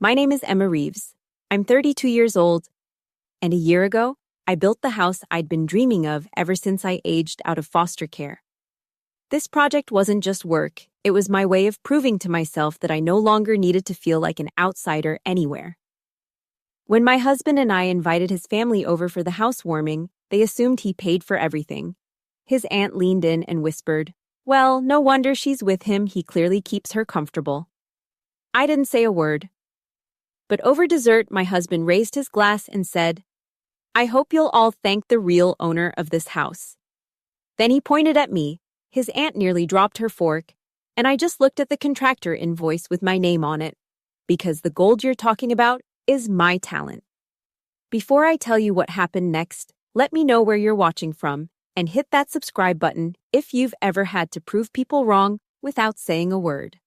My name is Emma Reeves. I'm 32 years old, and a year ago, I built the house I'd been dreaming of ever since I aged out of foster care. This project wasn't just work, it was my way of proving to myself that I no longer needed to feel like an outsider anywhere. When my husband and I invited his family over for the housewarming, they assumed he paid for everything. His aunt leaned in and whispered, "Well, no wonder she's with him, he clearly keeps her comfortable." I didn't say a word. But over dessert, my husband raised his glass and said, "I hope you'll all thank the real owner of this house." Then he pointed at me. His aunt nearly dropped her fork, and I just looked at the contractor invoice with my name on it, because the gold you're talking about is my talent. Before I tell you what happened next, let me know where you're watching from, and hit that subscribe button if you've ever had to prove people wrong without saying a word.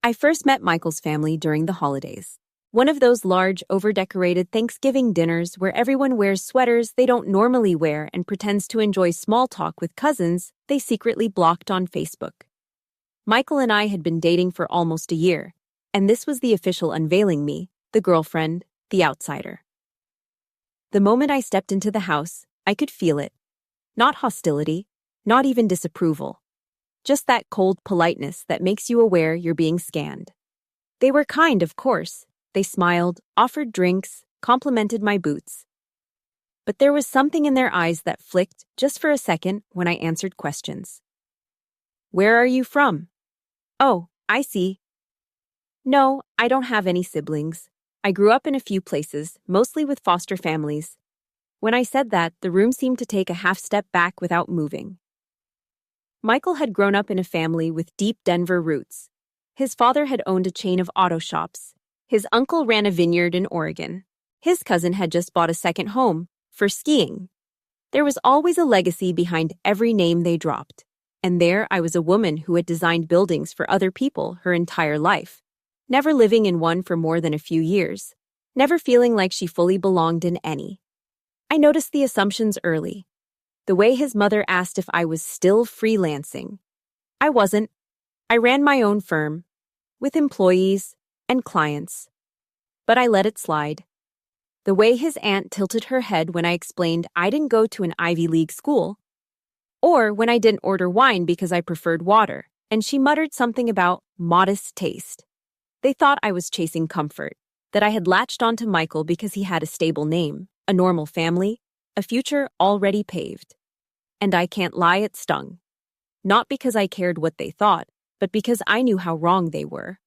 I first met Michael's family during the holidays. One of those large, over-decorated Thanksgiving dinners where everyone wears sweaters they don't normally wear and pretends to enjoy small talk with cousins they secretly blocked on Facebook. Michael and I had been dating for almost a year, and this was the official unveiling me, the girlfriend, the outsider. The moment I stepped into the house, I could feel it. Not hostility, not even disapproval. Just that cold politeness that makes you aware you're being scanned. They were kind, of course. They smiled, offered drinks, complimented my boots. But there was something in their eyes that flicked just for a second when I answered questions. "Where are you from?" "Oh, I see." "No, I don't have any siblings. I grew up in a few places, mostly with foster families." When I said that, the room seemed to take a half step back without moving. Michael had grown up in a family with deep Denver roots. His father had owned a chain of auto shops. His uncle ran a vineyard in Oregon. His cousin had just bought a second home, for skiing. There was always a legacy behind every name they dropped. And there I was, a woman who had designed buildings for other people her entire life, never living in one for more than a few years, never feeling like she fully belonged in any. I noticed the assumptions early. The way his mother asked if I was still freelancing. I wasn't. I ran my own firm, with employees and clients. But I let it slide. The way his aunt tilted her head when I explained I didn't go to an Ivy League school, or when I didn't order wine because I preferred water, and she muttered something about modest taste. They thought I was chasing comfort, that I had latched onto Michael because he had a stable name, a normal family, a future already paved. And I can't lie, it stung. Not because I cared what they thought, but because I knew how wrong they were.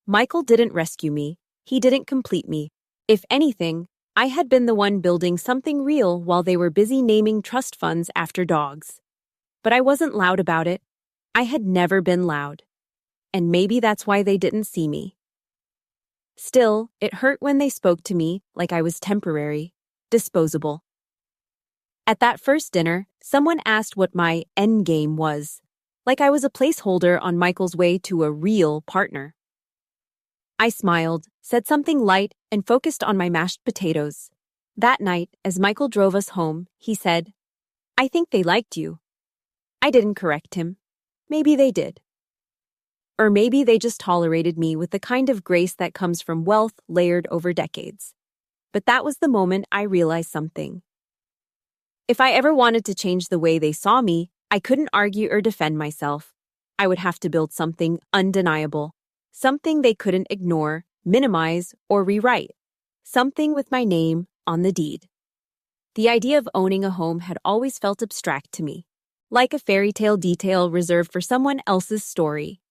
Michael didn't rescue me. He didn't complete me. If anything, I had been the one building something real while they were busy naming trust funds after dogs. But I wasn't loud about it. I had never been loud. And maybe that's why they didn't see me. Still, it hurt when they spoke to me like I was temporary, disposable. At that first dinner, someone asked what my end game was, like I was a placeholder on Michael's way to a real partner. I smiled, said something light, and focused on my mashed potatoes. That night, as Michael drove us home, he said, "I think they liked you." I didn't correct him. Maybe they did. Or maybe they just tolerated me with the kind of grace that comes from wealth layered over decades. But that was the moment I realized something. If I ever wanted to change the way they saw me, I couldn't argue or defend myself. I would have to build something undeniable. Something they couldn't ignore, minimize, or rewrite. Something with my name on the deed. The idea of owning a home had always felt abstract to me, like a fairy tale detail reserved for someone else's story.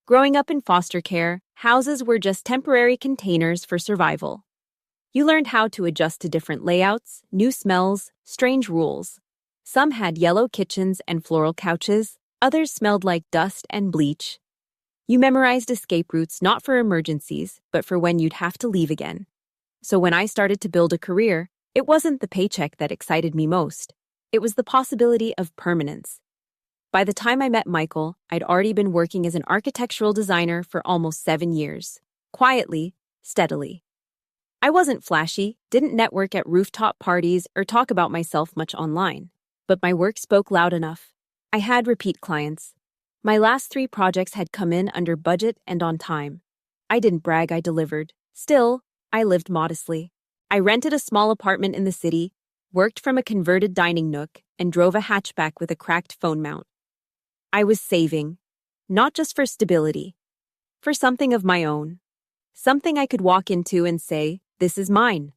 Growing up in foster care, houses were just temporary containers for survival. You learned how to adjust to different layouts, new smells, strange rules. Some had yellow kitchens and floral couches, others smelled like dust and bleach. You memorized escape routes not for emergencies, but for when you'd have to leave again. So when I started to build a career, it wasn't the paycheck that excited me most. It was the possibility of permanence. By the time I met Michael, I'd already been working as an architectural designer for almost 7 years. Quietly, steadily. I wasn't flashy, didn't network at rooftop parties, or talk about myself much online. But my work spoke loud enough. I had repeat clients. My last 3 projects had come in under budget and on time. I didn't brag, I delivered. Still, I lived modestly. I rented a small apartment in the city, worked from a converted dining nook, and drove a hatchback with a cracked phone mount. I was saving, not just for stability, for something of my own. Something I could walk into and say, this is mine.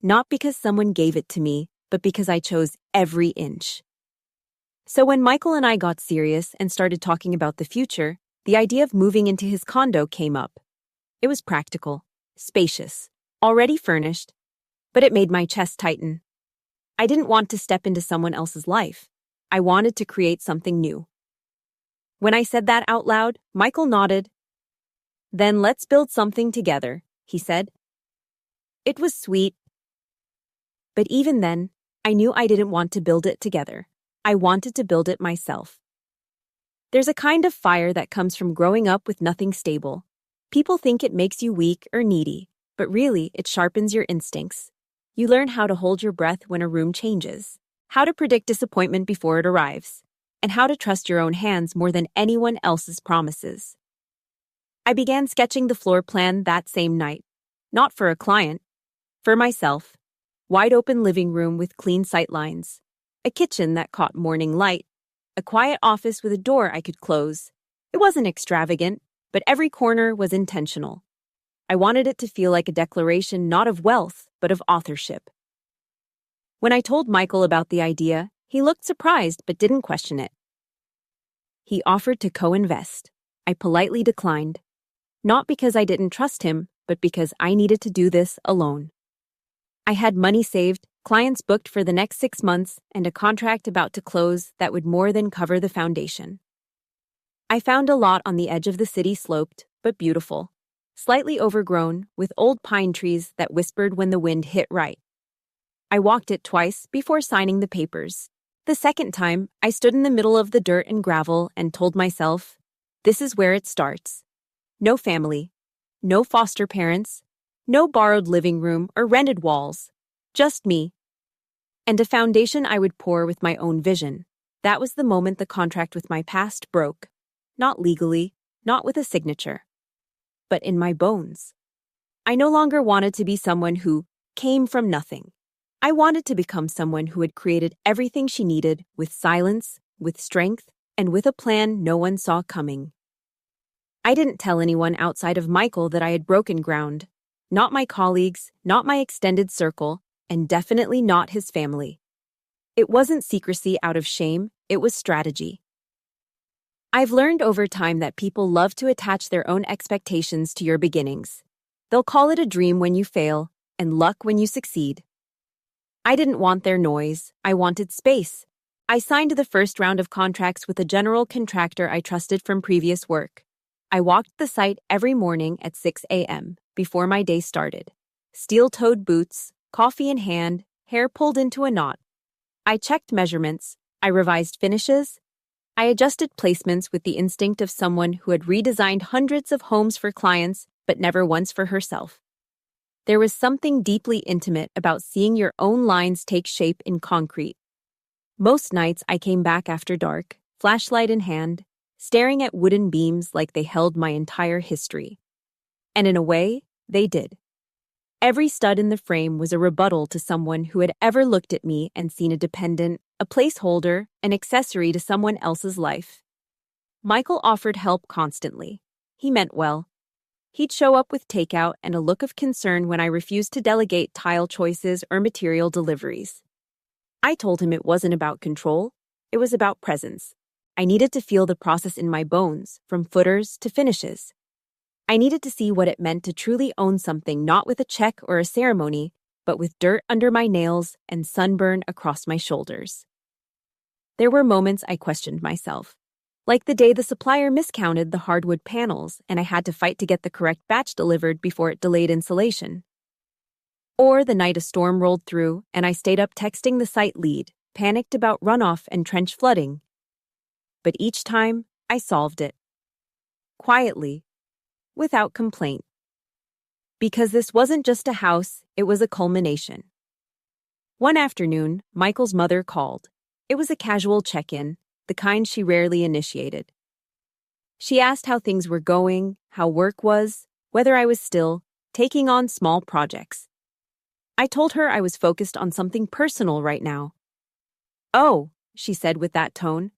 Not because someone gave it to me, but because I chose every inch. So when Michael and I got serious and started talking about the future, the idea of moving into his condo came up. It was practical, spacious, already furnished, but it made my chest tighten. I didn't want to step into someone else's life. I wanted to create something new. When I said that out loud, Michael nodded. Then let's build something together, he said. It was sweet. But even then, I knew I didn't want to build it together. I wanted to build it myself. There's a kind of fire that comes from growing up with nothing stable. People think it makes you weak or needy, but really it sharpens your instincts. You learn how to hold your breath when a room changes, how to predict disappointment before it arrives, and how to trust your own hands more than anyone else's promises. I began sketching the floor plan that same night, not for a client, for myself. Wide open living room with clean sightlines, a kitchen that caught morning light, a quiet office with a door I could close. It wasn't extravagant, but every corner was intentional. I wanted it to feel like a declaration not of wealth, but of authorship. When I told Michael about the idea, he looked surprised but didn't question it. He offered to co-invest. I politely declined, not because I didn't trust him, but because I needed to do this alone. I had money saved, clients booked for the next 6 months, and a contract about to close that would more than cover the foundation. I found a lot on the edge of the city, sloped, but beautiful, slightly overgrown, with old pine trees that whispered when the wind hit right. I walked it twice before signing the papers. The second time, I stood in the middle of the dirt and gravel and told myself, this is where it starts. No family, no foster parents, no borrowed living room or rented walls, just me. And a foundation I would pour with my own vision. That was the moment the contract with my past broke. Not legally, not with a signature, but in my bones. I no longer wanted to be someone who came from nothing. I wanted to become someone who had created everything she needed with silence, with strength, and with a plan no one saw coming. I didn't tell anyone outside of Michael that I had broken ground. Not my colleagues, not my extended circle, and definitely not his family. It wasn't secrecy out of shame, it was strategy. I've learned over time that people love to attach their own expectations to your beginnings. They'll call it a dream when you fail, and luck when you succeed. I didn't want their noise, I wanted space. I signed the first round of contracts with a general contractor I trusted from previous work. I walked the site every morning at 6 a.m. before my day started. Steel-toed boots, coffee in hand, hair pulled into a knot. I checked measurements, I revised finishes, I adjusted placements with the instinct of someone who had redesigned hundreds of homes for clients, but never once for herself. There was something deeply intimate about seeing your own lines take shape in concrete. Most nights I came back after dark, flashlight in hand, staring at wooden beams like they held my entire history. And in a way, they did. Every stud in the frame was a rebuttal to someone who had ever looked at me and seen a dependent, a placeholder, an accessory to someone else's life. Michael offered help constantly. He meant well. He'd show up with takeout and a look of concern when I refused to delegate tile choices or material deliveries. I told him it wasn't about control, it was about presence. I needed to feel the process in my bones, from footers to finishes. I needed to see what it meant to truly own something, not with a check or a ceremony, but with dirt under my nails and sunburn across my shoulders. There were moments I questioned myself, like the day the supplier miscounted the hardwood panels and I had to fight to get the correct batch delivered before it delayed installation. Or the night a storm rolled through and I stayed up texting the site lead, panicked about runoff and trench flooding. But each time, I solved it. Quietly, without complaint. Because this wasn't just a house, it was a culmination. One afternoon, Michael's mother called. It was a casual check-in, the kind she rarely initiated. She asked how things were going, how work was, whether I was still taking on small projects. I told her I was focused on something personal right now. "Oh," she said with that tone,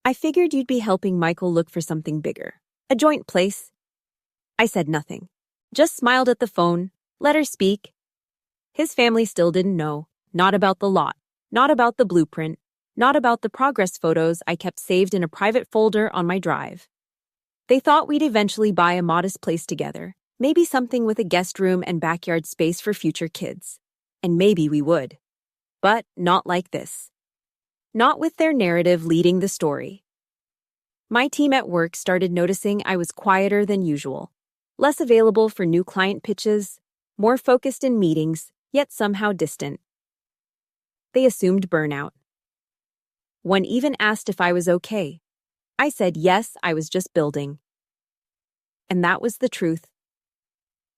"I figured you'd be helping Michael look for something bigger. A joint place." I said nothing. Just smiled at the phone, let her speak. His family still didn't know. Not about the lot, not about the blueprint, not about the progress photos I kept saved in a private folder on my drive. They thought we'd eventually buy a modest place together, maybe something with a guest room and backyard space for future kids. And maybe we would. But not like this. Not with their narrative leading the story. My team at work started noticing I was quieter than usual, less available for new client pitches, more focused in meetings, yet somehow distant. They assumed burnout. One even asked if I was okay. I said yes, I was just building. And that was the truth.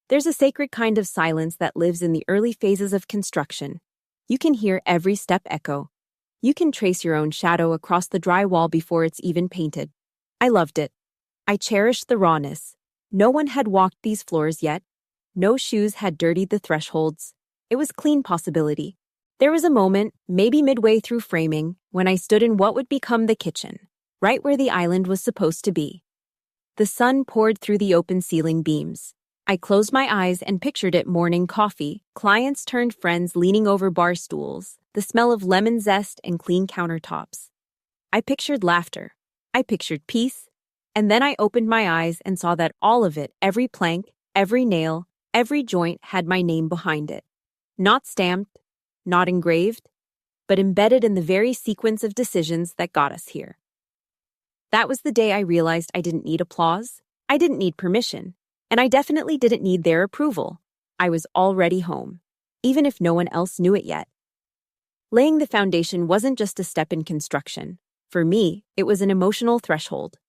There's a sacred kind of silence that lives in the early phases of construction. You can hear every step echo. You can trace your own shadow across the drywall before it's even painted. I loved it. I cherished the rawness. No one had walked these floors yet. No shoes had dirtied the thresholds. It was clean possibility. There was a moment, maybe midway through framing, when I stood in what would become the kitchen, right where the island was supposed to be. The sun poured through the open ceiling beams. I closed my eyes and pictured it morning coffee, clients turned friends leaning over bar stools, the smell of lemon zest and clean countertops. I pictured laughter. I pictured peace. And then I opened my eyes and saw that all of it, every plank, every nail, every joint had my name behind it. Not stamped, not engraved, but embedded in the very sequence of decisions that got us here. That was the day I realized I didn't need applause, I didn't need permission, and I definitely didn't need their approval. I was already home, even if no one else knew it yet. Laying the foundation wasn't just a step in construction. For me, it was an emotional threshold.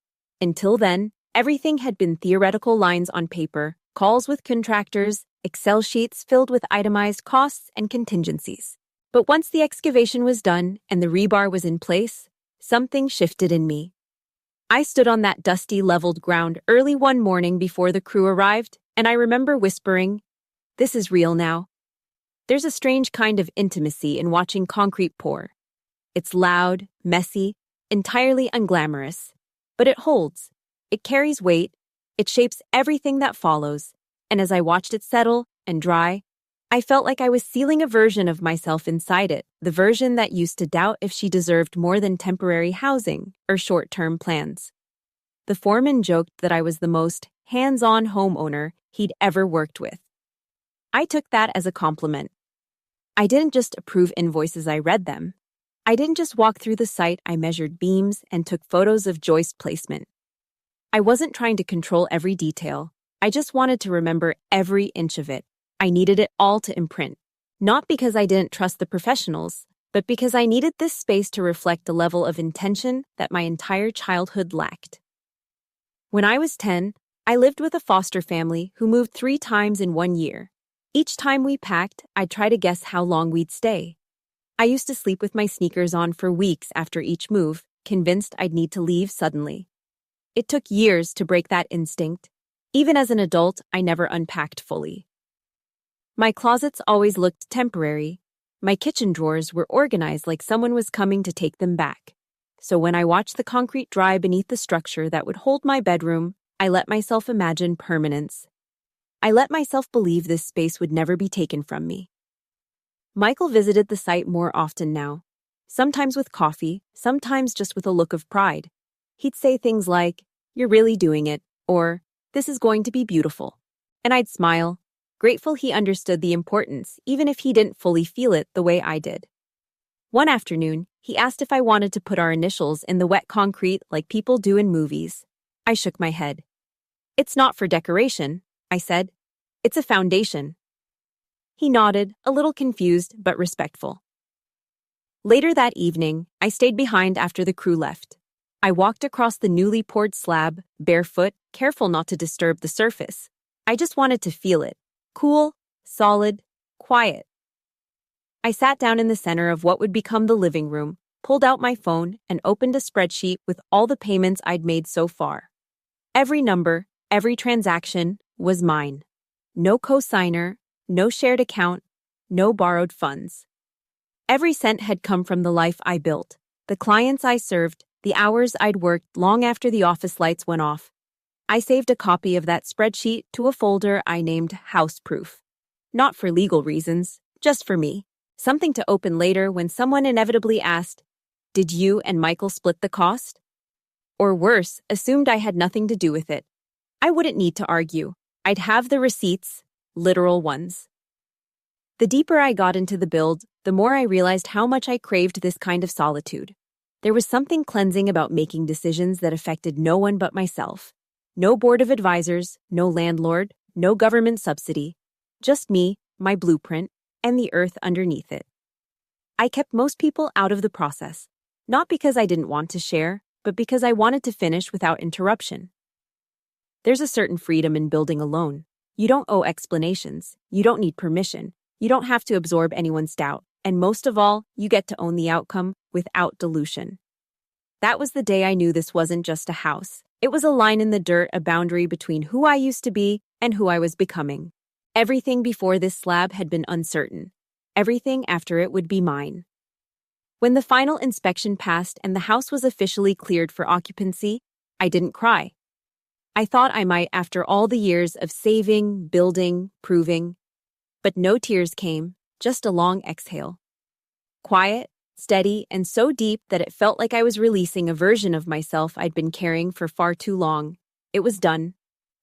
Until then, everything had been theoretical lines on paper, calls with contractors, Excel sheets filled with itemized costs and contingencies. But once the excavation was done and the rebar was in place, something shifted in me. I stood on that dusty, leveled ground early one morning before the crew arrived, and I remember whispering, "This is real now." There's a strange kind of intimacy in watching concrete pour. It's loud, messy, entirely unglamorous, but it holds. It carries weight. It shapes everything that follows. And as I watched it settle and dry, I felt like I was sealing a version of myself inside it, the version that used to doubt if she deserved more than temporary housing or short-term plans. The foreman joked that I was the most hands-on homeowner he'd ever worked with. I took that as a compliment. I didn't just approve invoices, I read them. I didn't just walk through the site, I measured beams and took photos of joist placement. I wasn't trying to control every detail. I just wanted to remember every inch of it. I needed it all to imprint. Not because I didn't trust the professionals, but because I needed this space to reflect a level of intention that my entire childhood lacked. When I was 10, I lived with a foster family who moved 3 times in 1 year. Each time we packed, I'd try to guess how long we'd stay. I used to sleep with my sneakers on for weeks after each move, convinced I'd need to leave suddenly. It took years to break that instinct. Even as an adult, I never unpacked fully. My closets always looked temporary. My kitchen drawers were organized like someone was coming to take them back. So when I watched the concrete dry beneath the structure that would hold my bedroom, I let myself imagine permanence. I let myself believe this space would never be taken from me. Michael visited the site more often now, sometimes with coffee, sometimes just with a look of pride. He'd say things like, "You're really doing it," or "This is going to be beautiful." And I'd smile, grateful he understood the importance, even if he didn't fully feel it the way I did. One afternoon, he asked if I wanted to put our initials in the wet concrete like people do in movies. I shook my head. "It's not for decoration," I said. "It's a foundation." He nodded, a little confused but respectful. Later that evening, I stayed behind after the crew left. I walked across the newly poured slab, barefoot, careful not to disturb the surface. I just wanted to feel it. Cool, solid, quiet. I sat down in the center of what would become the living room, pulled out my phone, and opened a spreadsheet with all the payments I'd made so far. Every number, every transaction, was mine. No cosigner, no shared account, no borrowed funds. Every cent had come from the life I built, the clients I served, the hours I'd worked long after the office lights went off. I saved a copy of that spreadsheet to a folder I named Houseproof. Not for legal reasons, just for me. Something to open later when someone inevitably asked, "Did you and Michael split the cost?" Or worse, assumed I had nothing to do with it. I wouldn't need to argue. I'd have the receipts, literal ones. The deeper I got into the build, the more I realized how much I craved this kind of solitude. There was something cleansing about making decisions that affected no one but myself. No board of advisors, no landlord, no government subsidy. Just me, my blueprint, and the earth underneath it. I kept most people out of the process, not because I didn't want to share, but because I wanted to finish without interruption. There's a certain freedom in building alone. You don't owe explanations, you don't need permission, you don't have to absorb anyone's doubt, and most of all, you get to own the outcome without dilution. That was the day I knew this wasn't just a house. It was a line in the dirt, a boundary between who I used to be and who I was becoming. Everything before this slab had been uncertain. Everything after it would be mine. When the final inspection passed and the house was officially cleared for occupancy, I didn't cry. I thought I might after all the years of saving, building, proving. But no tears came, just a long exhale. Quiet, steady, and so deep that it felt like I was releasing a version of myself I'd been carrying for far too long. It was done.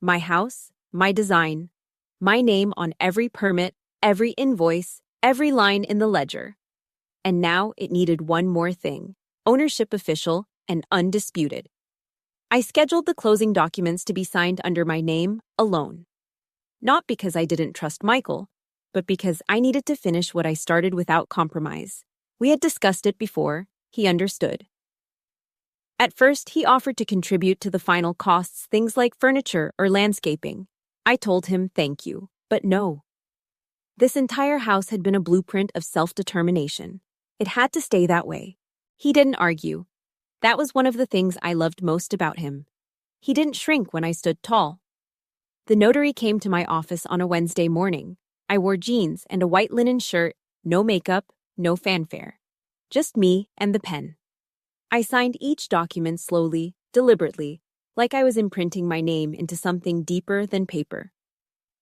My house, my design, my name on every permit, every invoice, every line in the ledger. And now it needed one more thing: ownership official and undisputed. I scheduled the closing documents to be signed under my name alone. Not because I didn't trust Michael, but because I needed to finish what I started without compromise. We had discussed it before. He understood. At first, he offered to contribute to the final costs, things like furniture or landscaping. I told him thank you, but no. This entire house had been a blueprint of self-determination. It had to stay that way. He didn't argue. That was one of the things I loved most about him. He didn't shrink when I stood tall. The notary came to my office on a Wednesday morning. I wore jeans and a white linen shirt, no makeup, no fanfare. Just me and the pen. I signed each document slowly, deliberately, like I was imprinting my name into something deeper than paper.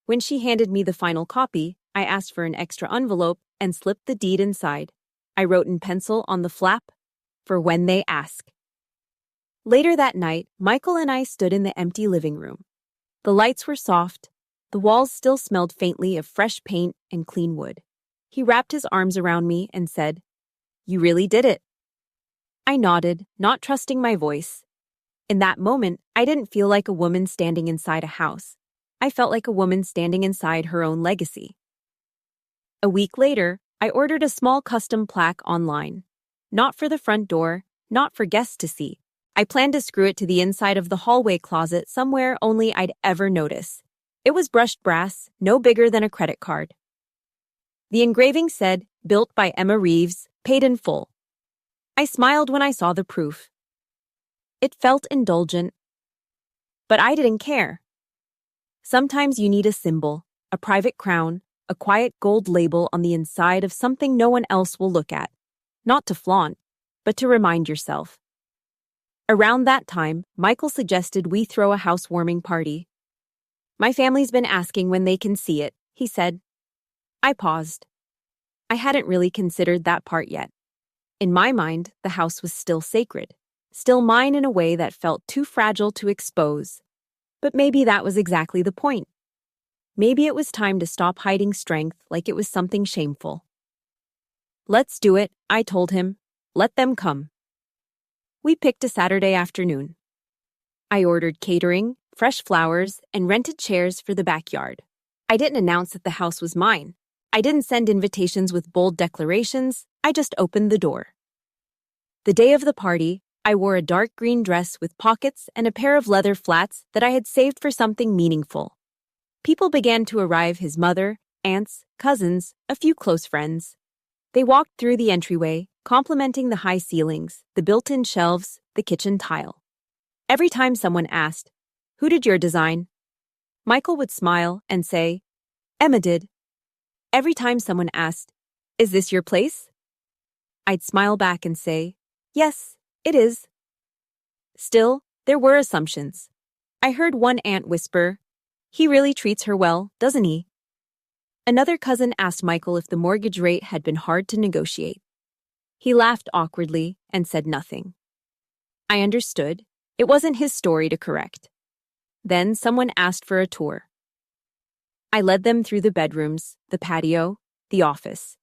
When she handed me the final copy, I asked for an extra envelope and slipped the deed inside. I wrote in pencil on the flap, "For when they ask." Later that night, Michael and I stood in the empty living room. The lights were soft. The walls still smelled faintly of fresh paint and clean wood. He wrapped his arms around me and said, "You really did it." I nodded, not trusting my voice. In that moment, I didn't feel like a woman standing inside a house. I felt like a woman standing inside her own legacy. A week later, I ordered a small custom plaque online. Not for the front door, not for guests to see. I planned to screw it to the inside of the hallway closet somewhere only I'd ever notice. It was brushed brass, no bigger than a credit card. The engraving said, "Built by Emma Reeves, paid in full." I smiled when I saw the proof. It felt indulgent. But I didn't care. Sometimes you need a symbol, a private crown, a quiet gold label on the inside of something no one else will look at. Not to flaunt, but to remind yourself. Around that time, Michael suggested we throw a housewarming party. "My family's been asking when they can see it," he said. I paused. I hadn't really considered that part yet. In my mind, the house was still sacred, still mine in a way that felt too fragile to expose. But maybe that was exactly the point. Maybe it was time to stop hiding strength like it was something shameful. "Let's do it," I told him. "Let them come." We picked a Saturday afternoon. I ordered catering, fresh flowers, and rented chairs for the backyard. I didn't announce that the house was mine. I didn't send invitations with bold declarations. I just opened the door. The day of the party, I wore a dark green dress with pockets and a pair of leather flats that I had saved for something meaningful. People began to arrive: his mother, aunts, cousins, a few close friends. They walked through the entryway, complimenting the high ceilings, the built-in shelves, the kitchen tile. Every time someone asked, "Who did your design?" Michael would smile and say, "Emma did." Every time someone asked, "Is this your place?" I'd smile back and say, "Yes, it is." Still, there were assumptions. I heard one aunt whisper, "He really treats her well, doesn't he?" Another cousin asked Michael if the mortgage rate had been hard to negotiate. He laughed awkwardly and said nothing. I understood. It wasn't his story to correct. Then someone asked for a tour. I led them through the bedrooms, the patio, the office.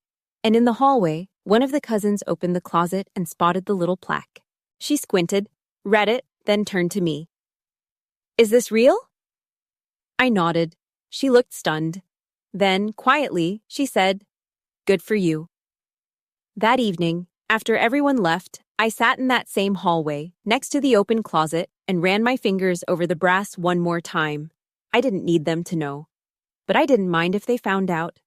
And in the hallway, one of the cousins opened the closet and spotted the little plaque. She squinted, read it, then turned to me. "Is this real?" I nodded. She looked stunned. Then, quietly, she said, "Good for you." That evening, after everyone left, I sat in that same hallway, next to the open closet, and ran my fingers over the brass one more time. I didn't need them to know. But I didn't mind if they found out.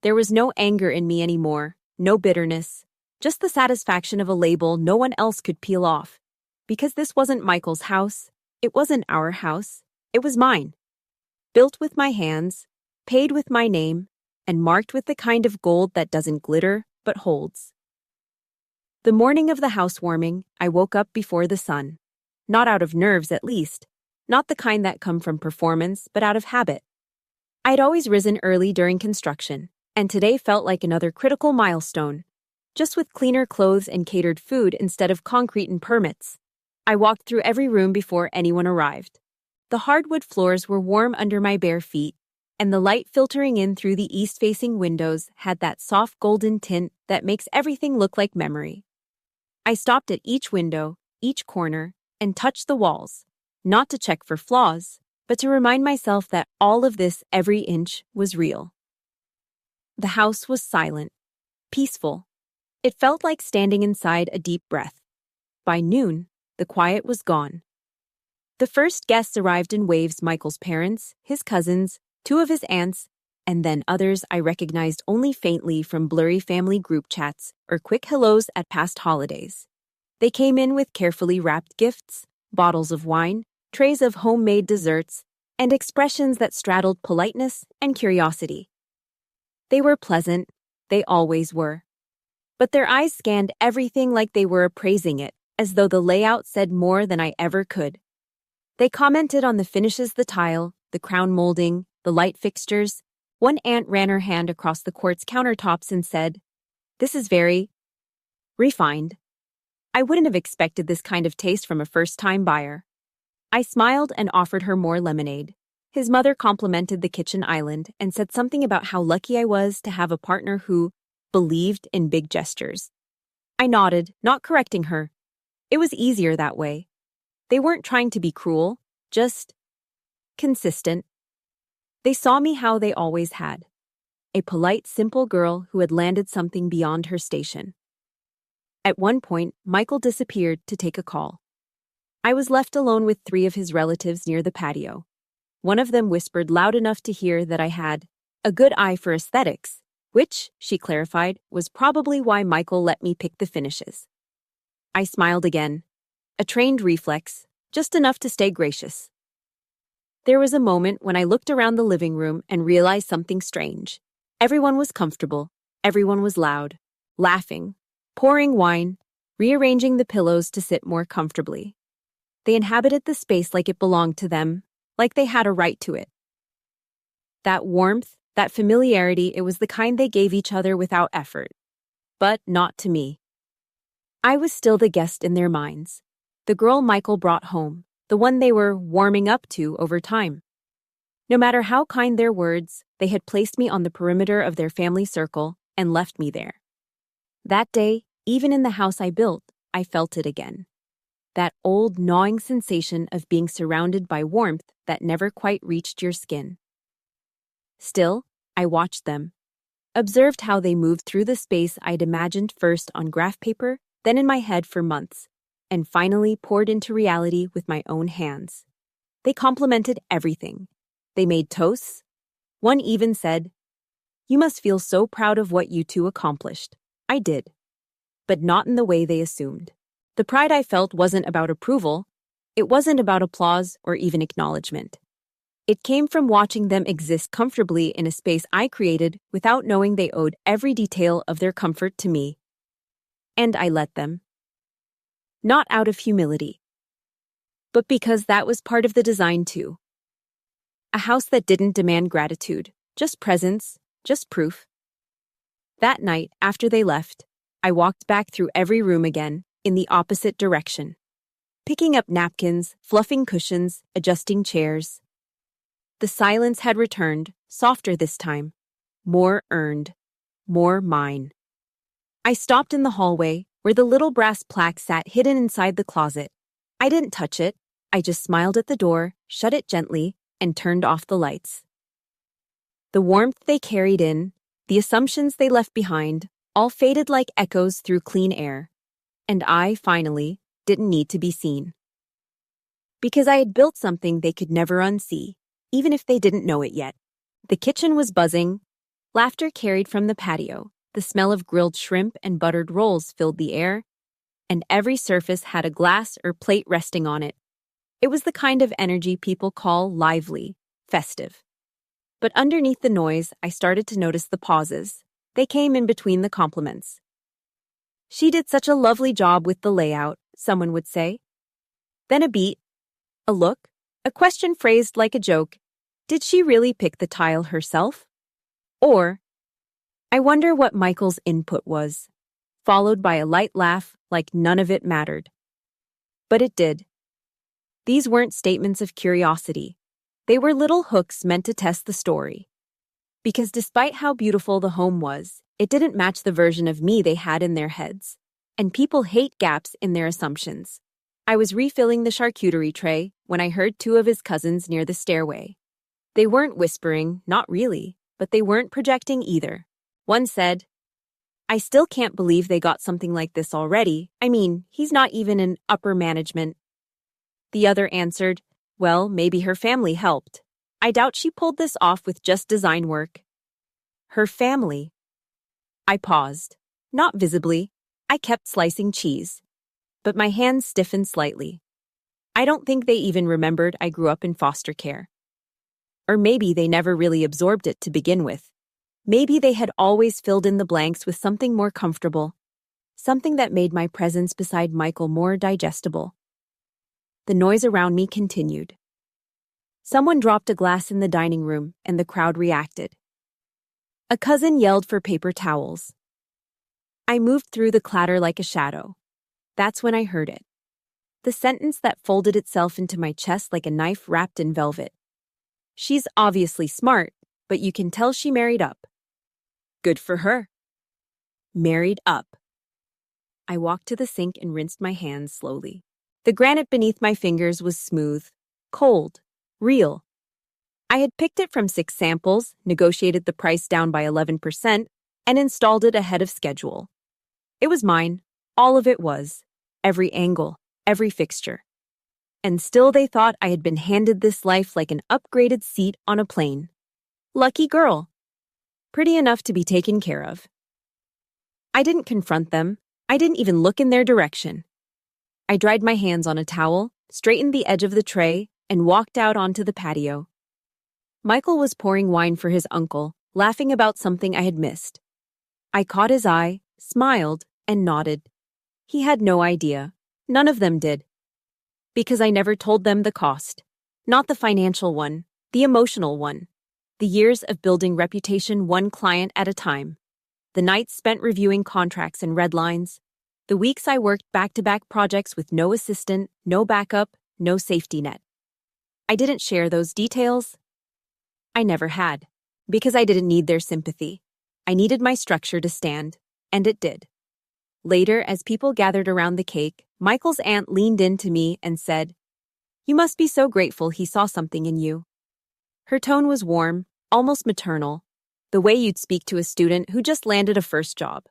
There was no anger in me anymore, no bitterness, just the satisfaction of a label no one else could peel off. Because this wasn't Michael's house, it wasn't our house, it was mine. Built with my hands, paid with my name, and marked with the kind of gold that doesn't glitter, but holds. The morning of the housewarming, I woke up before the sun. Not out of nerves, at least. Not the kind that come from performance, but out of habit. I'd always risen early during construction, and today felt like another critical milestone. Just with cleaner clothes and catered food instead of concrete and permits. I walked through every room before anyone arrived. The hardwood floors were warm under my bare feet, and the light filtering in through the east-facing windows had that soft golden tint that makes everything look like memory. I stopped at each window, each corner, and touched the walls, not to check for flaws, but to remind myself that all of this, every inch, was real. The house was silent, peaceful. It felt like standing inside a deep breath. By noon, the quiet was gone. The first guests arrived in waves: Michael's parents, his cousins, two of his aunts, and then others I recognized only faintly from blurry family group chats or quick hellos at past holidays. They came in with carefully wrapped gifts, bottles of wine, trays of homemade desserts, and expressions that straddled politeness and curiosity. They were pleasant, they always were. But their eyes scanned everything like they were appraising it, as though the layout said more than I ever could. They commented on the finishes: the tile, the crown molding, the light fixtures. One aunt ran her hand across the quartz countertops and said, "This is very refined." I wouldn't have expected this kind of taste from a first-time buyer. I smiled and offered her more lemonade. His mother complimented the kitchen island and said something about how lucky I was to have a partner who believed in big gestures. I nodded, not correcting her. It was easier that way. They weren't trying to be cruel, just consistent. They saw me how they always had. A polite, simple girl who had landed something beyond her station. At one point, Michael disappeared to take a call. I was left alone with three of his relatives near the patio. One of them whispered loud enough to hear that I had a good eye for aesthetics, which, she clarified, was probably why Michael let me pick the finishes. I smiled again. A trained reflex, just enough to stay gracious. There was a moment when I looked around the living room and realized something strange. Everyone was comfortable. Everyone was loud, laughing, pouring wine, rearranging the pillows to sit more comfortably. They inhabited the space like it belonged to them, like they had a right to it. That warmth, that familiarity, it was the kind they gave each other without effort. But not to me. I was still the guest in their minds. The girl Michael brought home, the one they were warming up to over time. No matter how kind their words, they had placed me on the perimeter of their family circle and left me there. That day, even in the house I built, I felt it again. That old gnawing sensation of being surrounded by warmth that never quite reached your skin. Still, I watched them, observed how they moved through the space I'd imagined first on graph paper, then in my head for months, and finally poured into reality with my own hands. They complimented everything. They made toasts. One even said, "You must feel so proud of what you two accomplished." I did, but not in the way they assumed. The pride I felt wasn't about approval. It wasn't about applause or even acknowledgement. It came from watching them exist comfortably in a space I created without knowing they owed every detail of their comfort to me. And I let them. Not out of humility, but because that was part of the design too. A house that didn't demand gratitude, just presence, just proof. That night, after they left, I walked back through every room again, in the opposite direction. Picking up napkins, fluffing cushions, adjusting chairs. The silence had returned, softer this time. More earned. More mine. I stopped in the hallway, where the little brass plaque sat hidden inside the closet. I didn't touch it. I just smiled at the door, shut it gently, and turned off the lights. The warmth they carried in, the assumptions they left behind, all faded like echoes through clean air. And I, finally, didn't need to be seen. Because I had built something they could never unsee, even if they didn't know it yet. The kitchen was buzzing. Laughter carried from the patio. The smell of grilled shrimp and buttered rolls filled the air, and every surface had a glass or plate resting on it. It was the kind of energy people call lively, festive. But underneath the noise, I started to notice the pauses. They came in between the compliments. "She did such a lovely job with the layout," someone would say. Then a beat, a look, a question phrased like a joke. Did she really pick the tile herself? Or, "I wonder what Michael's input was," followed by a light laugh like none of it mattered. But it did. These weren't statements of curiosity. They were little hooks meant to test the story. Because despite how beautiful the home was, it didn't match the version of me they had in their heads. And people hate gaps in their assumptions. I was refilling the charcuterie tray when I heard two of his cousins near the stairway. They weren't whispering, not really, but they weren't projecting either. One said, "I still can't believe they got something like this already. I mean, he's not even in upper management." The other answered, "Well, maybe her family helped. I doubt she pulled this off with just design work." Her family. I paused. Not visibly. I kept slicing cheese. But my hands stiffened slightly. I don't think they even remembered I grew up in foster care. Or maybe they never really absorbed it to begin with. Maybe they had always filled in the blanks with something more comfortable. Something that made my presence beside Michael more digestible. The noise around me continued. Someone dropped a glass in the dining room, and the crowd reacted. A cousin yelled for paper towels. I moved through the clatter like a shadow. That's when I heard it. The sentence that folded itself into my chest like a knife wrapped in velvet. "She's obviously smart, but you can tell she married up." Good for her. Married up. I walked to the sink and rinsed my hands slowly. The granite beneath my fingers was smooth, cold, real. I had picked it from 6 samples, negotiated the price down by 11%, and installed it ahead of schedule. It was mine. All of it was. Every angle, every fixture. And still they thought I had been handed this life like an upgraded seat on a plane. Lucky girl. Pretty enough to be taken care of. I didn't confront them. I didn't even look in their direction. I dried my hands on a towel, straightened the edge of the tray, and walked out onto the patio. Michael was pouring wine for his uncle, laughing about something I had missed. I caught his eye, smiled, and nodded. He had no idea. None of them did. Because I never told them the cost. Not the financial one, the emotional one. The years of building reputation one client at a time. The nights spent reviewing contracts and red lines. The weeks I worked back-to-back projects with no assistant, no backup, no safety net. I didn't share those details. I never had. Because I didn't need their sympathy. I needed my structure to stand, and it did. Later, as people gathered around the cake, Michael's aunt leaned in to me and said, "You must be so grateful he saw something in you." Her tone was warm, almost maternal, the way you'd speak to a student who just landed a first job.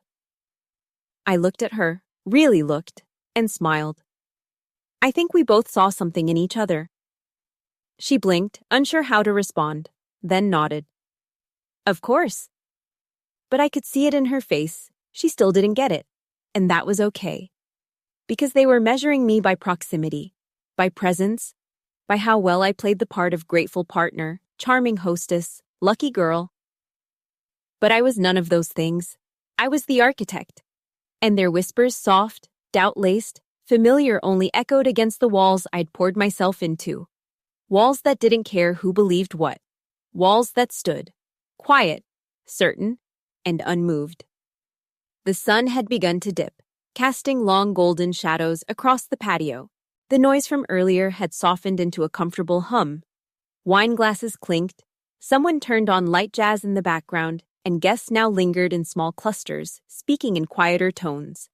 I looked at her, really looked, and smiled. I think we both saw something in each other. She blinked, unsure how to respond, then nodded. Of course. But I could see it in her face. She still didn't get it. And that was okay. Because they were measuring me by proximity, by presence, by how well I played the part of grateful partner, charming hostess, lucky girl. But I was none of those things. I was the architect. And their whispers, soft, doubt-laced, familiar, only echoed against the walls I'd poured myself into. Walls that didn't care who believed what. Walls that stood, quiet, certain, and unmoved. The sun had begun to dip, casting long golden shadows across the patio. The noise from earlier had softened into a comfortable hum. Wine glasses clinked, someone turned on light jazz in the background, and guests now lingered in small clusters, speaking in quieter tones,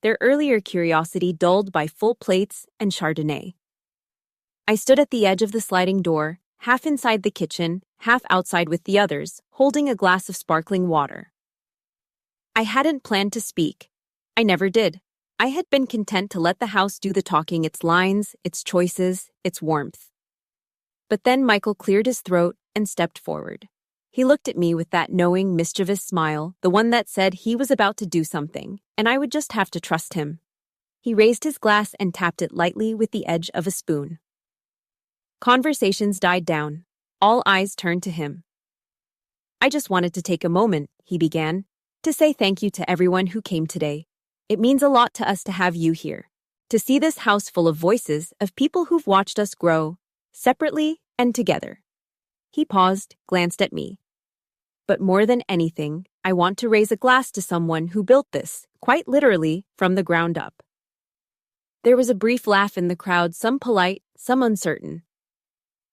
their earlier curiosity dulled by full plates and Chardonnay. I stood at the edge of the sliding door, half inside the kitchen, half outside with the others, holding a glass of sparkling water. I hadn't planned to speak. I never did. I had been content to let the house do the talking, its lines, its choices, its warmth. But then Michael cleared his throat and stepped forward. He looked at me with that knowing, mischievous smile, the one that said he was about to do something, and I would just have to trust him. He raised his glass and tapped it lightly with the edge of a spoon. Conversations died down. All eyes turned to him. I just wanted to take a moment, he began, to say thank you to everyone who came today. It means a lot to us to have you here, to see this house full of voices of people who've watched us grow, separately and together. He paused, glanced at me. But more than anything, I want to raise a glass to someone who built this, quite literally, from the ground up. There was a brief laugh in the crowd, some polite, some uncertain.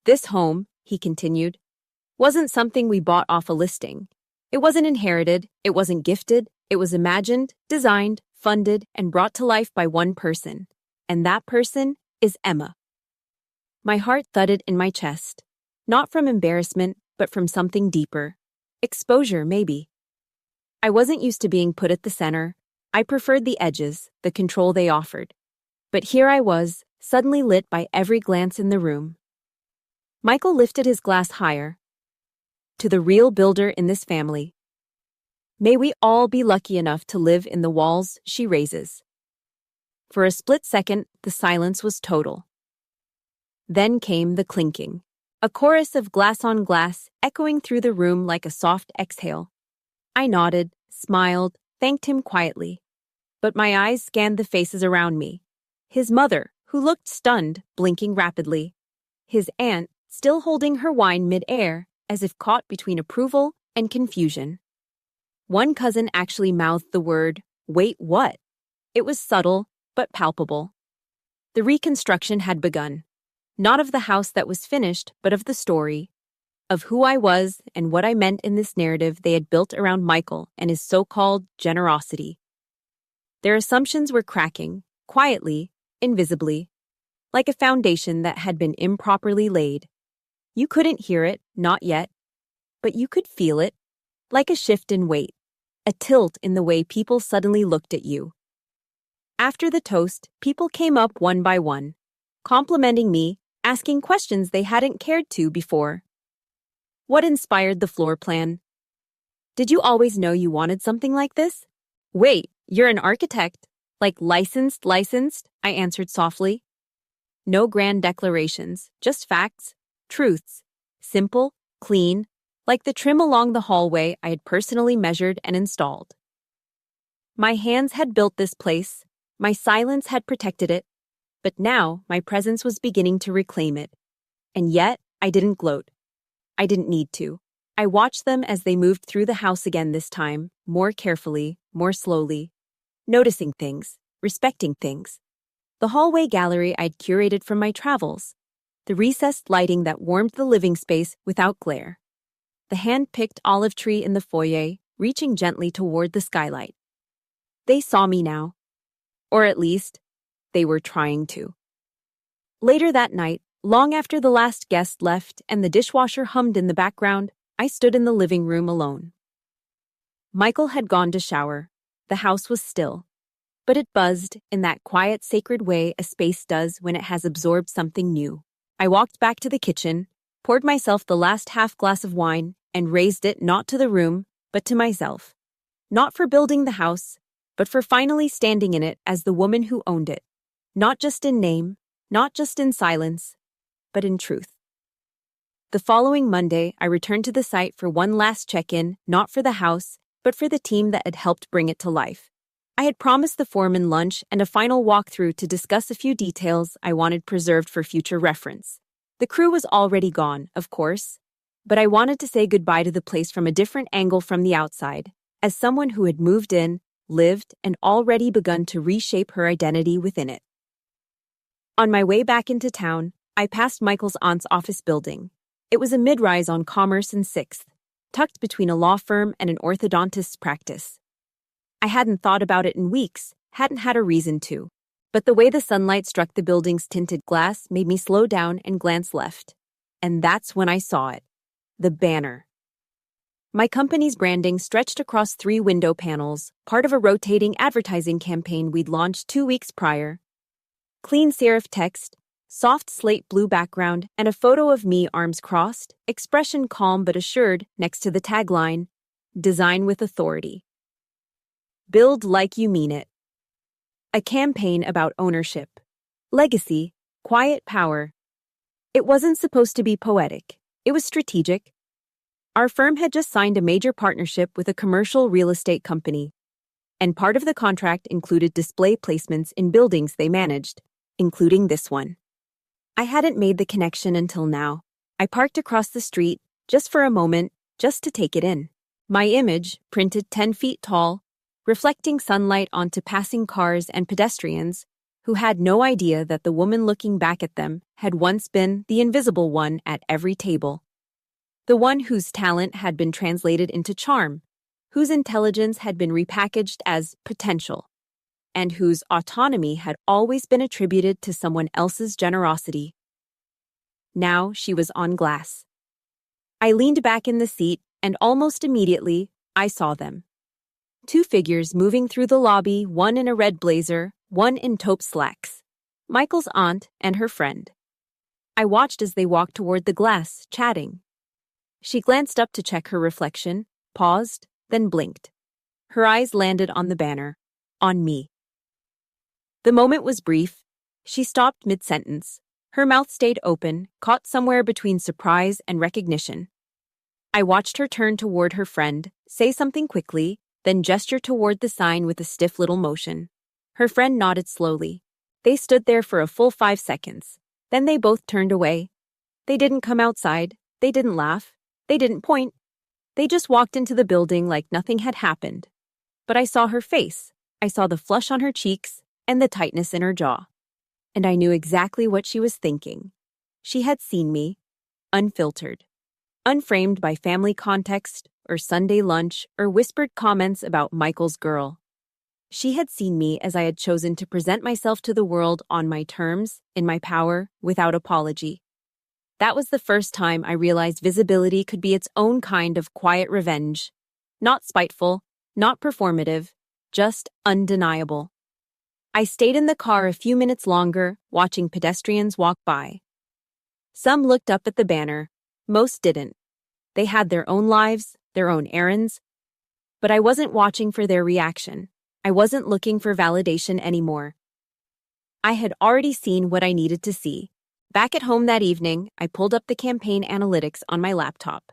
This home, he continued, wasn't something we bought off a listing. It wasn't inherited, it wasn't gifted, it was imagined, designed, funded, and brought to life by one person. And that person is Emma. My heart thudded in my chest, not from embarrassment, but from something deeper. Exposure, maybe. I wasn't used to being put at the center. I preferred the edges, the control they offered. But here I was, suddenly lit by every glance in the room. Michael lifted his glass higher. To the real builder in this family. May we all be lucky enough to live in the walls she raises. For a split second, the silence was total. Then came the clinking. A chorus of glass on glass echoing through the room like a soft exhale. I nodded, smiled, thanked him quietly. But my eyes scanned the faces around me. His mother, who looked stunned, blinking rapidly. His aunt, still holding her wine mid-air, as if caught between approval and confusion. One cousin actually mouthed the word, "Wait, what?" It was subtle, but palpable. The reconstruction had begun. Not of the house that was finished, but of the story, of who I was and what I meant in this narrative they had built around Michael and his so-called generosity. Their assumptions were cracking, quietly, invisibly, like a foundation that had been improperly laid. You couldn't hear it, not yet, but you could feel it, like a shift in weight, a tilt in the way people suddenly looked at you. After the toast, people came up one by one, complimenting me, asking questions they hadn't cared to before. What inspired the floor plan? Did you always know you wanted something like this? Wait, you're an architect. Like licensed, I answered softly. No grand declarations, just facts, truths. Simple, clean, like the trim along the hallway I had personally measured and installed. My hands had built this place, my silence had protected it, but now my presence was beginning to reclaim it. And yet, I didn't gloat. I didn't need to. I watched them as they moved through the house again this time, more carefully, more slowly, noticing things, respecting things. The hallway gallery I'd curated from my travels, the recessed lighting that warmed the living space without glare, the hand-picked olive tree in the foyer reaching gently toward the skylight. They saw me now. Or at least, they were trying to. Later that night, long after the last guest left and the dishwasher hummed in the background, I stood in the living room alone. Michael had gone to shower. The house was still. But it buzzed in that quiet, sacred way a space does when it has absorbed something new. I walked back to the kitchen, poured myself the last half glass of wine, and raised it not to the room, but to myself. Not for building the house, but for finally standing in it as the woman who owned it. Not just in name, not just in silence, but in truth. The following Monday, I returned to the site for one last check-in, not for the house, but for the team that had helped bring it to life. I had promised the foreman lunch and a final walkthrough to discuss a few details I wanted preserved for future reference. The crew was already gone, of course, but I wanted to say goodbye to the place from a different angle from the outside, as someone who had moved in, lived, and already begun to reshape her identity within it. On my way back into town, I passed Michael's aunt's office building. It was a mid-rise on Commerce and 6th, tucked between a law firm and an orthodontist's practice. I hadn't thought about it in weeks, hadn't had a reason to, but the way the sunlight struck the building's tinted glass made me slow down and glance left. And that's when I saw it. The banner. My company's branding stretched across 3 window panels, part of a rotating advertising campaign we'd launched 2 weeks prior. Clean serif text, soft slate blue background, and a photo of me arms crossed, expression calm but assured next to the tagline, Design with Authority. Build like you mean it. A campaign about ownership, legacy, quiet power. It wasn't supposed to be poetic. It was strategic. Our firm had just signed a major partnership with a commercial real estate company, and part of the contract included display placements in buildings they managed, including this one. I hadn't made the connection until now. I parked across the street, just for a moment, just to take it in. My image, printed 10 feet tall, reflecting sunlight onto passing cars and pedestrians who had no idea that the woman looking back at them had once been the invisible one at every table. The one whose talent had been translated into charm, whose intelligence had been repackaged as potential, and whose autonomy had always been attributed to someone else's generosity. Now she was on glass. I leaned back in the seat, and almost immediately, I saw them. 2 figures moving through the lobby, one in a red blazer, one in taupe slacks. Michael's aunt and her friend. I watched as they walked toward the glass, chatting. She glanced up to check her reflection, paused, then blinked. Her eyes landed on the banner, on me. The moment was brief. She stopped mid-sentence. Her mouth stayed open, caught somewhere between surprise and recognition. I watched her turn toward her friend, say something quickly, then gesture toward the sign with a stiff little motion. Her friend nodded slowly. They stood there for a full 5 seconds. Then they both turned away. They didn't come outside. They didn't laugh. They didn't point. They just walked into the building like nothing had happened. But I saw her face. I saw the flush on her cheeks and the tightness in her jaw. And I knew exactly what she was thinking. She had seen me, unfiltered, unframed by family context or Sunday lunch or whispered comments about Michael's girl. She had seen me as I had chosen to present myself to the world on my terms, in my power, without apology. That was the first time I realized visibility could be its own kind of quiet revenge. Not spiteful, not performative, just undeniable. I stayed in the car a few minutes longer, watching pedestrians walk by. Some looked up at the banner, most didn't. They had their own lives, their own errands. But I wasn't watching for their reaction. I wasn't looking for validation anymore. I had already seen what I needed to see. Back at home that evening, I pulled up the campaign analytics on my laptop.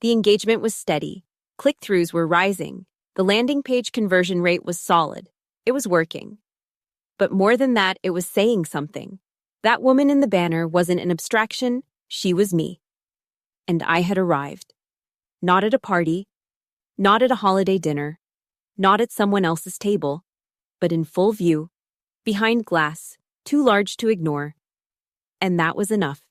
The engagement was steady. Click-throughs were rising. The landing page conversion rate was solid. It was working. But more than that, it was saying something. That woman in the banner wasn't an abstraction, she was me. And I had arrived. Not at a party, not at a holiday dinner, not at someone else's table, but in full view, behind glass, too large to ignore. And that was enough.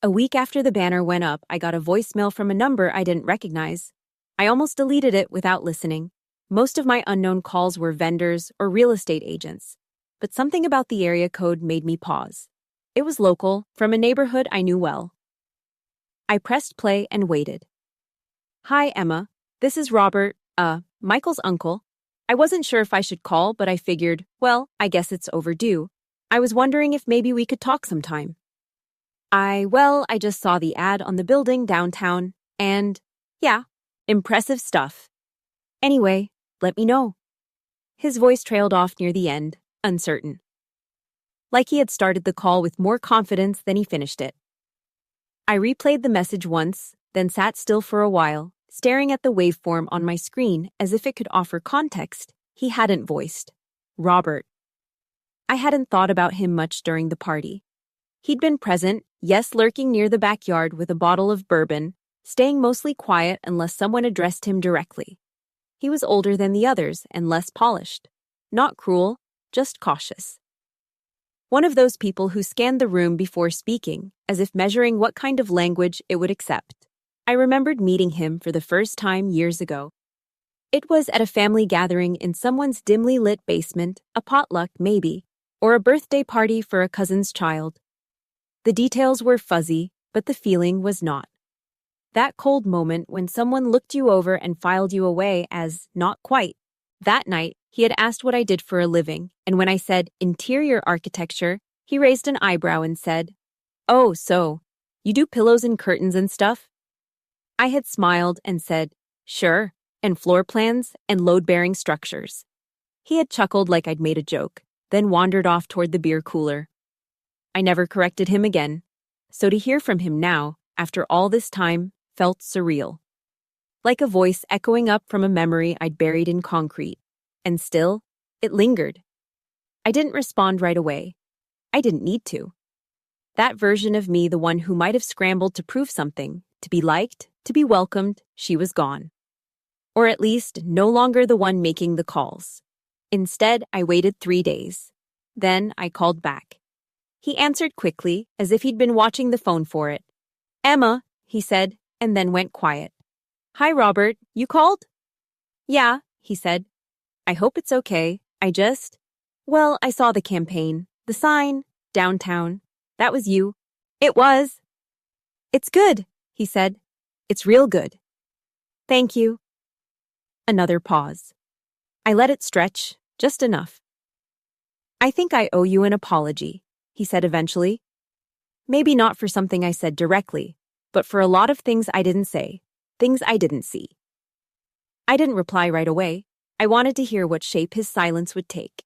A week after the banner went up, I got a voicemail from a number I didn't recognize. I almost deleted it without listening. Most of my unknown calls were vendors or real estate agents, but something about the area code made me pause. It was local, from a neighborhood I knew well. I pressed play and waited. Hi, Emma. This is Robert, Michael's uncle. I wasn't sure if I should call, but I figured, well, I guess it's overdue. I was wondering if maybe we could talk sometime. I just saw the ad on the building downtown, and, yeah, impressive stuff. Anyway, let me know. His voice trailed off near the end, uncertain. like he had started the call with more confidence than he finished it. I replayed the message once, then sat still for a while, staring at the waveform on my screen as if it could offer context he hadn't voiced. Robert. I hadn't thought about him much during the party. He'd been present, yes, lurking near the backyard with a bottle of bourbon, staying mostly quiet unless someone addressed him directly. He was older than the others and less polished. Not cruel, just cautious. One of those people who scanned the room before speaking, as if measuring what kind of language it would accept. I remembered meeting him for the first time years ago. It was at a family gathering in someone's dimly lit basement, a potluck maybe, or a birthday party for a cousin's child. The details were fuzzy, but the feeling was not. That cold moment when someone looked you over and filed you away as not quite. That night, he had asked what I did for a living, and when I said interior architecture, he raised an eyebrow and said, "Oh, so, you do pillows and curtains and stuff?" I had smiled and said, "Sure, and floor plans and load-bearing structures." He had chuckled like I'd made a joke, then wandered off toward the beer cooler. I never corrected him again, so to hear from him now, after all this time, felt surreal. Like a voice echoing up from a memory I'd buried in concrete. And still, it lingered. I didn't respond right away. I didn't need to. That version of me, the one who might have scrambled to prove something, to be liked, to be welcomed, she was gone. Or at least, no longer the one making the calls. Instead, I waited 3 days. Then I called back. He answered quickly, as if he'd been watching the phone for it. "Emma," he said, and then went quiet. "Hi, Robert, you called?" "Yeah," he said. "I hope it's okay. Well, I saw the campaign, the sign, downtown. That was you." "It was." "It's good," he said. "It's real good." "Thank you." Another pause. I let it stretch, just enough. "I think I owe you an apology," he said eventually. "Maybe not for something I said directly, but for a lot of things I didn't say, things I didn't see." I didn't reply right away. I wanted to hear what shape his silence would take.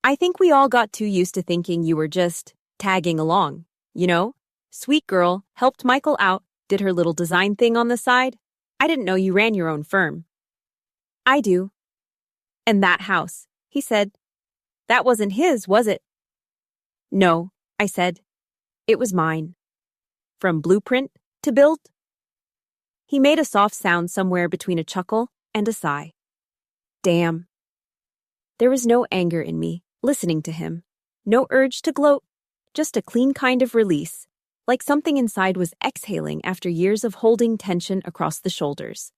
"I think we all got too used to thinking you were just tagging along, you know? Sweet girl, helped Michael out, did her little design thing on the side. I didn't know you ran your own firm." "I do." "And that house," he said. "That wasn't his, was it?" "No," I said. "It was mine." "From blueprint to build?" He made a soft sound somewhere between a chuckle and a sigh. Damn. There was no anger in me, listening to him. No urge to gloat. Just a clean kind of release, like something inside was exhaling after years of holding tension across the shoulders.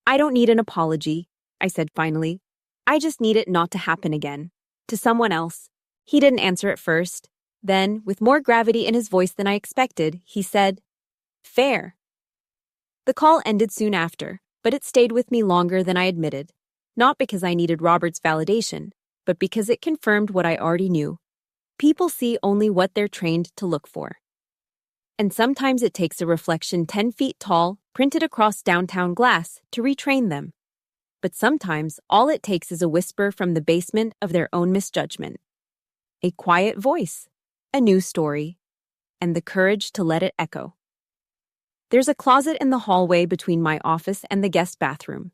"I don't need an apology," I said finally. "I just need it not to happen again. To someone else." He didn't answer at first. Then, with more gravity in his voice than I expected, he said, "Fair." The call ended soon after, but it stayed with me longer than I admitted. Not because I needed Robert's validation, but because it confirmed what I already knew. People see only what they're trained to look for. And sometimes it takes a reflection 10 feet tall, printed across downtown glass, to retrain them. But sometimes all it takes is a whisper from the basement of their own misjudgment. A quiet voice, a new story, and the courage to let it echo. There's a closet in the hallway between my office and the guest bathroom.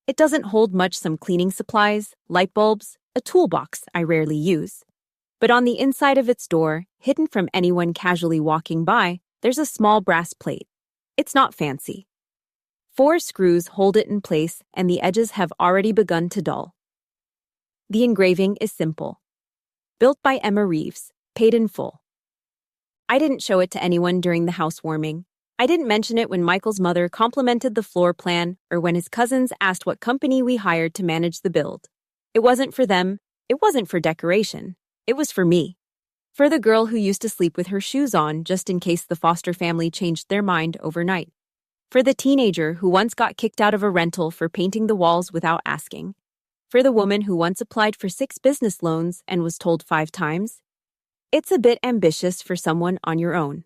It doesn't hold much, some cleaning supplies, light bulbs, a toolbox I rarely use. But on the inside of its door, hidden from anyone casually walking by, there's a small brass plate. It's not fancy. 4 screws hold it in place, and the edges have already begun to dull. The engraving is simple. Built by Emma Reeves, paid in full. I didn't show it to anyone during the housewarming. I didn't mention it when Michael's mother complimented the floor plan or when his cousins asked what company we hired to manage the build. It wasn't for them. It wasn't for decoration. It was for me. For the girl who used to sleep with her shoes on just in case the foster family changed their mind overnight. For the teenager who once got kicked out of a rental for painting the walls without asking. For the woman who once applied for 6 business loans and was told 5 times. It's a bit ambitious for someone on your own.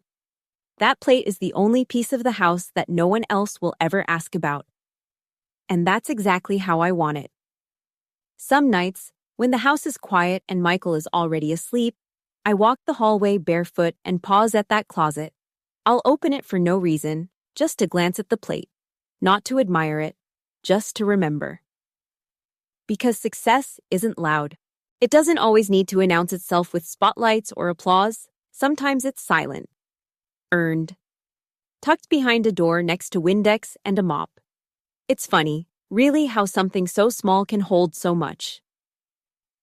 That plate is the only piece of the house that no one else will ever ask about. And that's exactly how I want it. Some nights, when the house is quiet and Michael is already asleep, I walk the hallway barefoot and pause at that closet. I'll open it for no reason, just to glance at the plate. Not to admire it, just to remember. Because success isn't loud. It doesn't always need to announce itself with spotlights or applause. Sometimes it's silent. Earned. Tucked behind a door next to Windex and a mop. It's funny, really, how something so small can hold so much.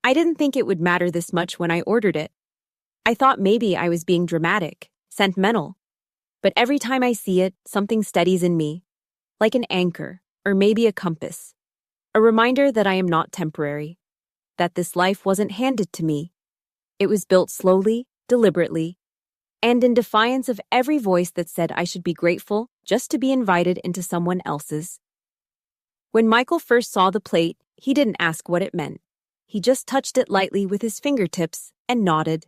I didn't think it would matter this much when I ordered it. I thought maybe I was being dramatic, sentimental. But every time I see it, something steadies in me. Like an anchor, or maybe a compass. A reminder that I am not temporary. That this life wasn't handed to me. It was built slowly, deliberately, and in defiance of every voice that said I should be grateful just to be invited into someone else's. When Michael first saw the plate, he didn't ask what it meant. He just touched it lightly with his fingertips and nodded.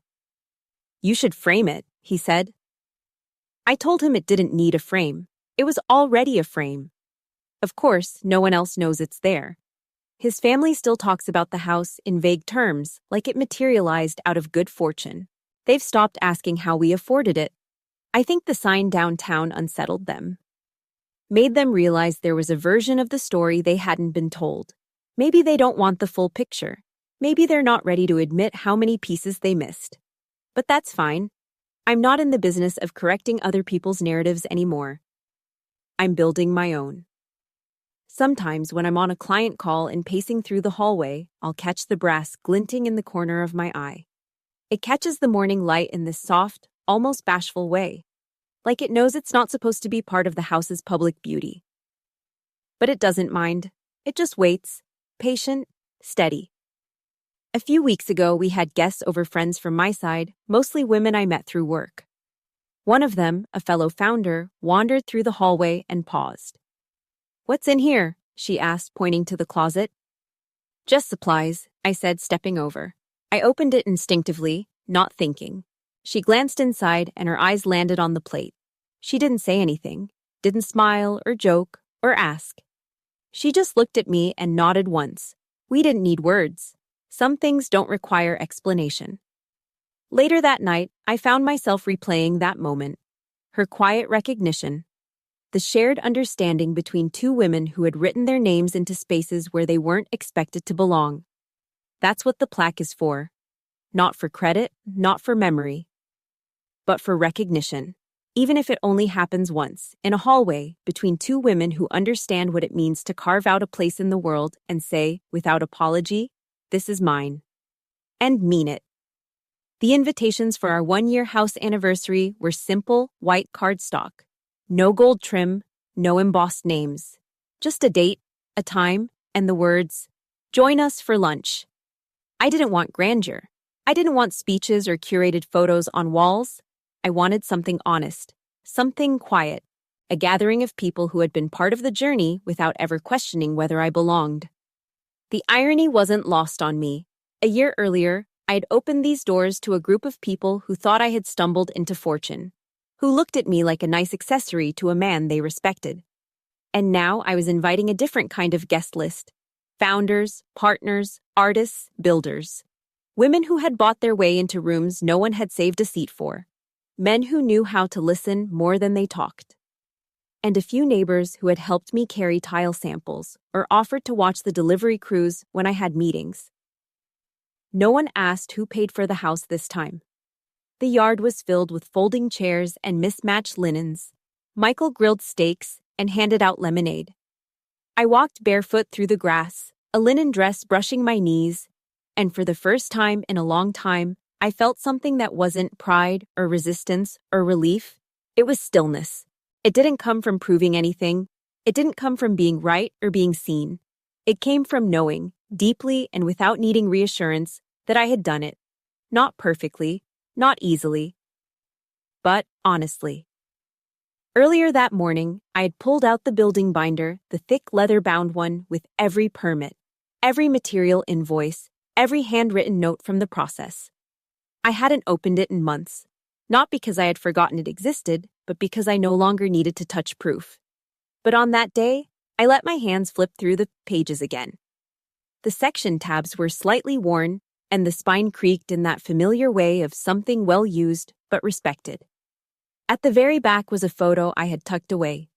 "You should frame it," he said. I told him it didn't need a frame. It was already a frame. Of course, no one else knows it's there. His family still talks about the house in vague terms, like it materialized out of good fortune. They've stopped asking how we afforded it. I think the sign downtown unsettled them. Made them realize there was a version of the story they hadn't been told. Maybe they don't want the full picture. Maybe they're not ready to admit how many pieces they missed. But that's fine. I'm not in the business of correcting other people's narratives anymore. I'm building my own. Sometimes when I'm on a client call and pacing through the hallway, I'll catch the brass glinting in the corner of my eye. It catches the morning light in this soft, almost bashful way. Like it knows it's not supposed to be part of the house's public beauty. But it doesn't mind. It just waits, patient, steady. A few weeks ago, we had guests over, friends from my side, mostly women I met through work. One of them, a fellow founder, wandered through the hallway and paused. "What's in here?" she asked, pointing to the closet. "Just supplies," I said, stepping over. I opened it instinctively, not thinking. She glanced inside and her eyes landed on the plate. She didn't say anything, didn't smile or joke or ask. She just looked at me and nodded once. We didn't need words. Some things don't require explanation. Later that night, I found myself replaying that moment. Her quiet recognition. The shared understanding between two women who had written their names into spaces where they weren't expected to belong. That's what the plaque is for. Not for credit, not for memory, but for recognition. Even if it only happens once, in a hallway, between two women who understand what it means to carve out a place in the world and say, without apology, "This is mine." And mean it. The invitations for our 1-year house anniversary were simple, white cardstock. No gold trim, no embossed names. Just a date, a time, and the words, "Join us for lunch." I didn't want grandeur. I didn't want speeches or curated photos on walls. I wanted something honest, something quiet, a gathering of people who had been part of the journey without ever questioning whether I belonged. The irony wasn't lost on me. A year earlier, I had opened these doors to a group of people who thought I had stumbled into fortune, who looked at me like a nice accessory to a man they respected. And now I was inviting a different kind of guest list. Founders, partners, artists, builders. Women who had bought their way into rooms no one had saved a seat for. Men who knew how to listen more than they talked. And a few neighbors who had helped me carry tile samples or offered to watch the delivery crews when I had meetings. No one asked who paid for the house this time. The yard was filled with folding chairs and mismatched linens. Michael grilled steaks and handed out lemonade. I walked barefoot through the grass, a linen dress brushing my knees, and for the first time in a long time, I felt something that wasn't pride or resistance or relief. It was stillness. It didn't come from proving anything. It didn't come from being right or being seen. It came from knowing, deeply and without needing reassurance, that I had done it. Not perfectly, not easily, but honestly. Earlier that morning, I had pulled out the building binder, the thick leather-bound one with every permit, every material invoice, every handwritten note from the process. I hadn't opened it in months, not because I had forgotten it existed, but because I no longer needed to touch proof. But on that day, I let my hands flip through the pages again. The section tabs were slightly worn, and the spine creaked in that familiar way of something well used but respected. At the very back was a photo I had tucked away.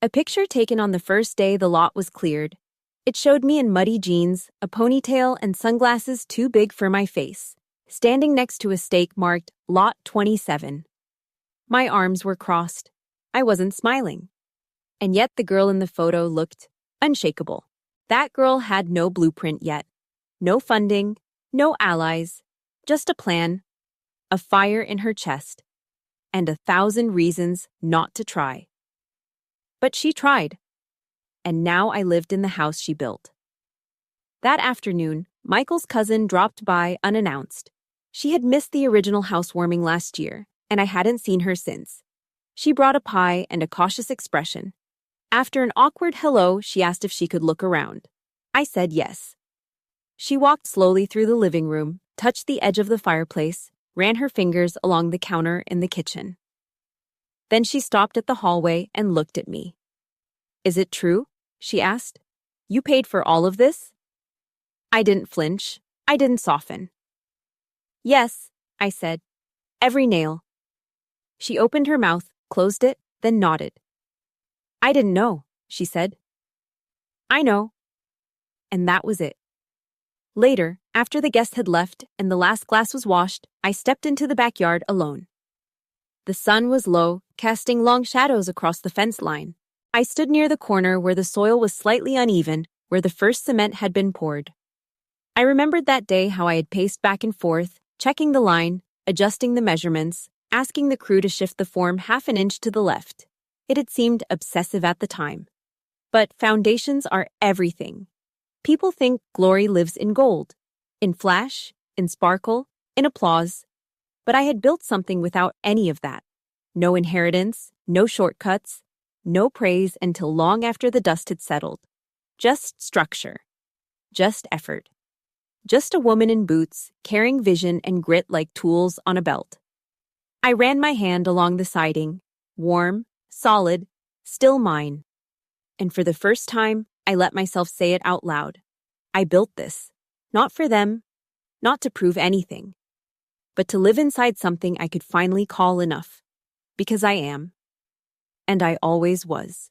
A picture taken on the first day the lot was cleared. It showed me in muddy jeans, a ponytail, and sunglasses too big for my face, standing next to a stake marked Lot 27. My arms were crossed. I wasn't smiling. And yet the girl in the photo looked unshakable. That girl had no blueprint yet. No funding, no allies, just a plan, a fire in her chest, and 1,000 reasons not to try. But she tried, and now I lived in the house she built. That afternoon, Michael's cousin dropped by unannounced. She had missed the original housewarming last year, and I hadn't seen her since. She brought a pie and a cautious expression. After an awkward hello, she asked if she could look around. I said yes. She walked slowly through the living room, touched the edge of the fireplace, ran her fingers along the counter in the kitchen. Then she stopped at the hallway and looked at me. "Is it true?" she asked. "You paid for all of this?" I didn't flinch. I didn't soften. "Yes," I said. "Every nail." She opened her mouth, closed it, then nodded. "I didn't know," she said. "I know." And that was it. Later, after the guests had left and the last glass was washed, I stepped into the backyard alone. The sun was low, casting long shadows across the fence line. I stood near the corner where the soil was slightly uneven, where the first cement had been poured. I remembered that day how I had paced back and forth, checking the line, adjusting the measurements, asking the crew to shift the form half an inch to the left. It had seemed obsessive at the time. But foundations are everything. People think glory lives in gold, in flash, in sparkle, in applause. But I had built something without any of that. No inheritance, no shortcuts, no praise until long after the dust had settled. Just structure. Just effort. Just a woman in boots, carrying vision and grit like tools on a belt. I ran my hand along the siding, warm, solid, still mine. And for the first time, I let myself say it out loud. I built this, not for them, not to prove anything, but to live inside something I could finally call enough. Because I am. And I always was.